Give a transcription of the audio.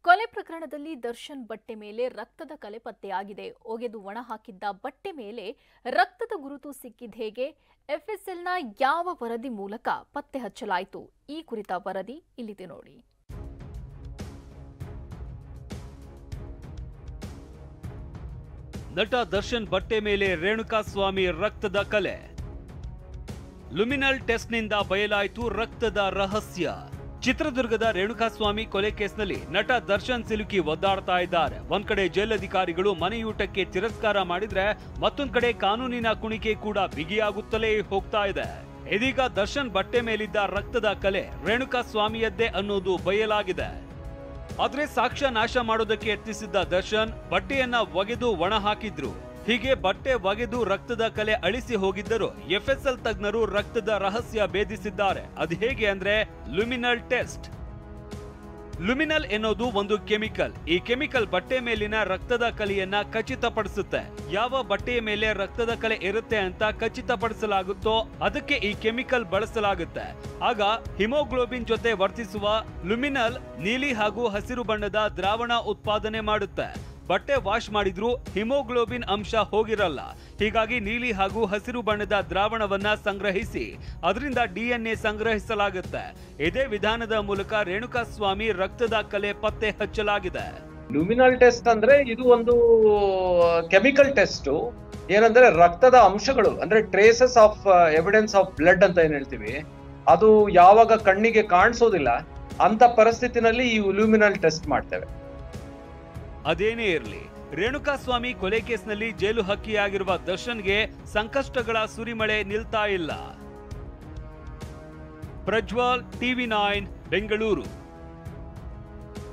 ಕೊಲೆ ಪ್ರಕರಣದಲ್ಲಿ ದರ್ಶನ್ ಬಟ್ಟೆ ಮೇಲೆ ರಕ್ತದ ಕಲೆ ಪತ್ತೆಯಾಗಿದೆ. ಒಗೆದು ಒಣ ಹಾಕಿದ್ದ ಬಟ್ಟೆ ಮೇಲೆ ರಕ್ತದ ಗುರುತು ಸಿಕ್ಕಿದ ಹೇಗೆ? ಎಫ್ಎಸ್ಎಲ್ನ ಯಾವ ವರದಿ ಮೂಲಕ ಪತ್ತೆ ಹಚ್ಚಲಾಯಿತು? ಈ ಕುರಿತ ವರದಿ ಇಲ್ಲಿದೆ ನೋಡಿ. ನಟ ದರ್ಶನ್ ಬಟ್ಟೆ ಮೇಲೆ ರೇಣುಕಾಸ್ವಾಮಿ ರಕ್ತದ ಕಲೆ. ಲುಮಿನಲ್ ಟೆಸ್ಟ್ನಿಂದ ಬಯಲಾಯಿತು ರಕ್ತದ ರಹಸ್ಯ. ಚಿತ್ರದುರ್ಗದ ರೇಣುಕಾಸ್ವಾಮಿ ಕೊಲೆ ಕೇಸ್ನಲ್ಲಿ ನಟ ದರ್ಶನ್ ಸಿಲುಕಿ ಒದ್ದಾಡ್ತಾ ಇದ್ದಾರೆ. ಒಂದ್ ಕಡೆ ಜೈಲಧಿಕಾರಿಗಳು ಮನೆಯೂಟಕ್ಕೆ ತಿರಸ್ಕಾರ ಮಾಡಿದ್ರೆ ಮತ್ತೊಂದ್ ಕಡೆ ಕಾನೂನಿನ ಕುಣಿಕೆ ಕೂಡ ಬಿಗಿಯಾಗುತ್ತಲೇ ಹೋಗ್ತಾ ಇದೆ. ಇದೀಗ ದರ್ಶನ್ ಬಟ್ಟೆ ಮೇಲಿದ್ದ ರಕ್ತದ ಕಲೆ ರೇಣುಕಾಸ್ವಾಮಿಯದ್ದೇ ಅನ್ನೋದು ಬಯಲಾಗಿದೆ. ಆದ್ರೆ ಸಾಕ್ಷ್ಯ ನಾಶ ಮಾಡೋದಕ್ಕೆ ಯತ್ನಿಸಿದ್ದ ದರ್ಶನ್ ಬಟ್ಟೆಯನ್ನ ಒಗೆದು ಒಣ ಹಾಕಿದ್ರು. ಹೀಗೆ ಬಟ್ಟೆ ಒಗೆದು ರಕ್ತದ ಕಲೆ ಅಳಿಸಿ ಹೋಗಿದ್ದರು ಎಫ್ಎಸ್ಎಲ್ ತಜ್ಞರು ರಕ್ತದ ರಹಸ್ಯ ಭೇದಿಸಿದ್ದಾರೆ. ಅದು ಹೇಗೆ ಅಂದ್ರೆ ಲುಮಿನಲ್ ಟೆಸ್ಟ್. ಲುಮಿನಲ್ ಎನ್ನುವುದು ಒಂದು ಕೆಮಿಕಲ್. ಈ ಕೆಮಿಕಲ್ ಬಟ್ಟೆ ಮೇಲಿನ ರಕ್ತದ ಕಲೆಯನ್ನ ಖಚಿತಪಡಿಸುತ್ತೆ. ಯಾವ ಬಟ್ಟೆಯ ಮೇಲೆ ರಕ್ತದ ಕಲೆ ಇರುತ್ತೆ ಅಂತ ಖಚಿತಪಡಿಸಲಾಗುತ್ತೋ ಅದಕ್ಕೆ ಈ ಕೆಮಿಕಲ್ ಬಳಸಲಾಗುತ್ತೆ. ಆಗ ಹಿಮೋಗ್ಲೋಬಿನ್ ಜೊತೆ ವರ್ತಿಸುವ ಲುಮಿನಲ್ ನೀಲಿ ಹಾಗೂ ಹಸಿರು ಬಣ್ಣದ ದ್ರಾವಣ ಉತ್ಪಾದನೆ ಮಾಡುತ್ತೆ. ಬಟ್ಟೆ ವಾಶ್ ಮಾಡಿದ್ರೂ ಹಿಮೋಗ್ಲೋಬಿನ್ ಅಂಶ ಹೋಗಿರಲ್ಲ. ಹೀಗಾಗಿ ನೀಲಿ ಹಾಗೂ ಹಸಿರು ಬಣ್ಣದ ದ್ರಾವಣವನ್ನ ಸಂಗ್ರಹಿಸಿ ಅದರಿಂದ ಡಿಎನ್ಎ ಸಂಗ್ರಹಿಸಲಾಗುತ್ತೆ. ಇದೇ ವಿಧಾನದ ಮೂಲಕ ರೇಣುಕಾಸ್ವಾಮಿ ರಕ್ತದ ಕಲೆ ಪತ್ತೆ ಹಚ್ಚಲಾಗಿದೆ. ಲುಮಿನಲ್ ಟೆಸ್ಟ್ ಅಂದ್ರೆ ಇದು ಒಂದು ಕೆಮಿಕಲ್ ಟೆಸ್ಟ್. ಏನಂದ್ರೆ ರಕ್ತದ ಅಂಶಗಳು ಅಂದ್ರೆ traces of evidence of blood ಅಂತ ಏನ್ ಹೇಳ್ತೀವಿ, ಅದು ಯಾವಾಗ ಕಣ್ಣಿಗೆ ಕಾಣಿಸೋದಿಲ್ಲ ಅಂತ ಪರಿಸ್ಥಿತಿನಲ್ಲಿ ಈ ಲುಮಿನಲ್ ಟೆಸ್ಟ್ ಮಾಡ್ತೇವೆ. ಅದೇನೇ ಇರಲಿ, ರೇಣುಕಾಸ್ವಾಮಿ ಕೊಲೆ ಕೇಸ್ನಲ್ಲಿ ಜೈಲು ಹಕ್ಕಿಯಾಗಿರುವ ದರ್ಶನ್ಗೆ ಸಂಕಷ್ಟಗಳ ಸುರಿಮಳೆ ನಿಲ್ತಾ ಇಲ್ಲ. ಪ್ರಜ್ವಲ್, ಟಿವಿ9 ಬೆಂಗಳೂರು.